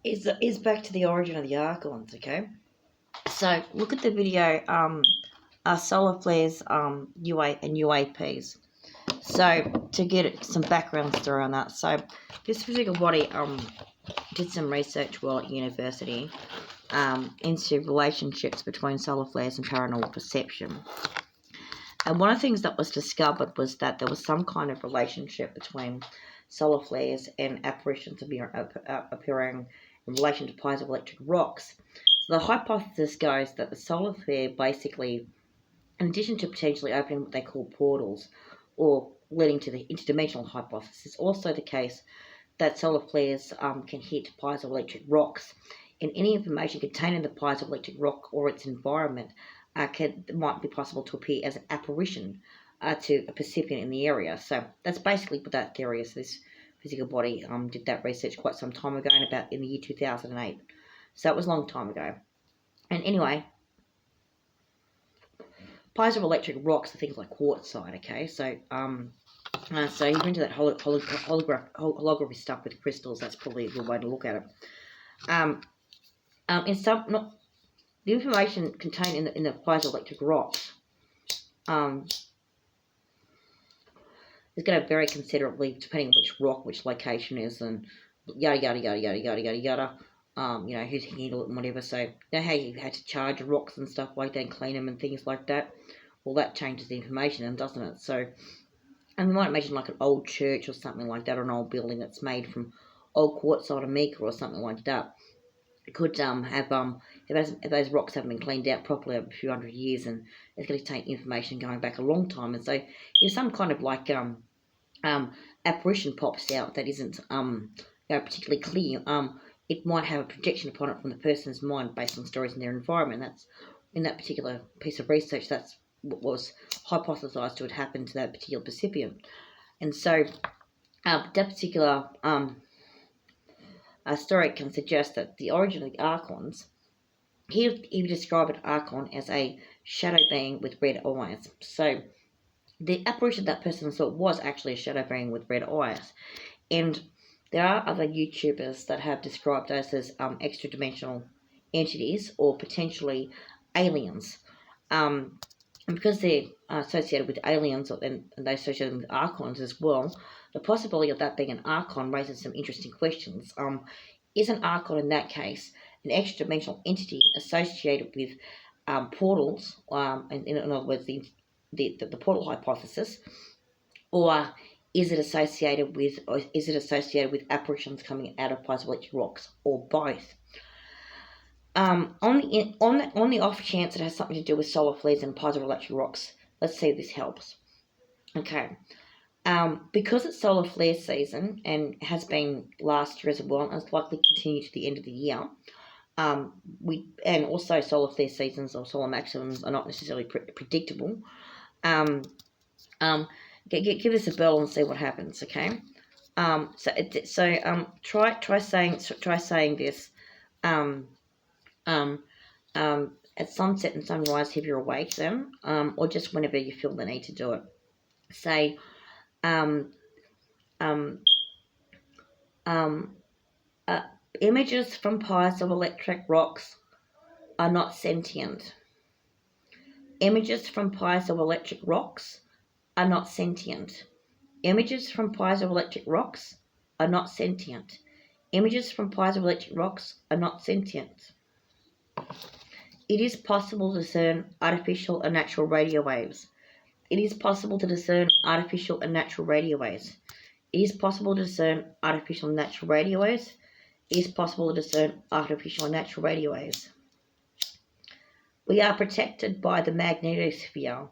is back to the origin of the archons. Okay, so look at the video. Solar flares, UA and UAPs. So to get some background story on that, so this particular body did some research while at university into relationships between solar flares and paranormal perception. And one of the things that was discovered was that there was some kind of relationship between solar flares and apparitions appearing in relation to piezoelectric rocks. So the hypothesis goes that the solar flare basically, in addition to potentially opening what they call portals or leading to the interdimensional hypothesis, also the case that solar flares can hit piezoelectric rocks, and any information contained in the piezoelectric rock or its environment might be possible to appear as an apparition to a percipient in the area. So that's basically what that theory is. This physical body did that research quite some time ago, in the year 2008. So it was a long time ago. And anyway, piezoelectric rocks are things like quartzite. Okay, so so you're into that holography stuff with crystals. That's probably a good way to look at it. The information contained in the piezoelectric rocks is going to vary considerably depending on which rock, which location is, and yada yada yada yada yada yada yada. Who's handled it and whatever. So you know how you had to charge rocks and stuff like that and clean them and things like that. Well, that changes the information, doesn't it? So, and you might imagine like an old church or something like that, or an old building that's made from old quartzite or mica or something like that. It could have if those rocks haven't been cleaned out properly over a few hundred years, and it's going to take information going back a long time. And so if some kind of like apparition pops out that isn't particularly clear, it might have a projection upon it from the person's mind based on stories in their environment. That's in that particular piece of research. That's what was hypothesized to have happened to that particular percipient. And so that particular story can suggest that the origin of the archons, he described an archon as a shadow being with red eyes. So the apparition that person saw was actually a shadow being with red eyes. And there are other YouTubers that have described those as extra-dimensional entities or potentially aliens. And because they're associated with aliens and they're associated with archons as well, the possibility of that being an archon raises some interesting questions. Is an archon in that case an extra-dimensional entity associated with portals, in other words, the portal hypothesis, or is it associated with apparitions coming out of piezoelectric rocks, or both? On the off chance it has something to do with solar flares and piezoelectric rocks, let's see if this helps. Okay, because it's solar flare season and has been last year as well, and it's likely to continue to the end of the year. And also solar flare seasons or solar maximums are not necessarily predictable. Give us a bell and see what happens. Okay. Try saying this. At sunset and sunrise if you're awake then, or just whenever you feel the need to do it. Say, images from piezoelectric rocks are not sentient. Images from piezoelectric rocks are not sentient. Images from piezoelectric rocks are not sentient. Images from piezoelectric rocks are not sentient. It is possible to discern artificial and natural radio waves. It is possible to discern artificial and natural radio waves. It is possible to discern artificial and natural radio waves. It is possible to discern artificial and natural radio waves. We are protected by the magnetosphere.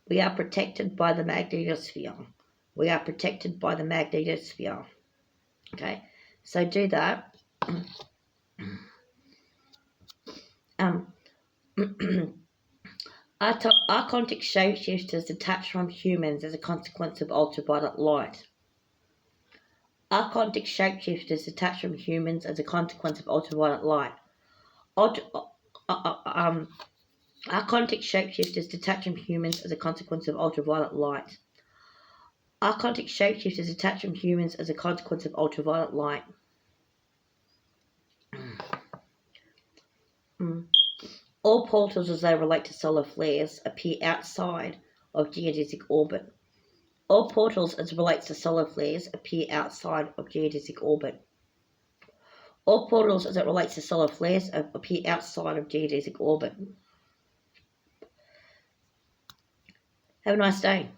We are protected by the magnetosphere. We are protected by the magnetosphere. Okay, so do that. Archontic shapeshifters detach from humans as a consequence of ultraviolet light. Archontic shapeshifters detach from humans as a consequence of ultraviolet light. Archontic shapeshifters detach from humans as a consequence of ultraviolet light. Archontic shapeshifters detach from humans as a consequence of ultraviolet light. All portals as they relate to solar flares appear outside of geodesic orbit. All portals as relates to solar flares appear outside of geodesic orbit. All portals as it relates to solar flares appear outside of geodesic orbit. Have a nice day.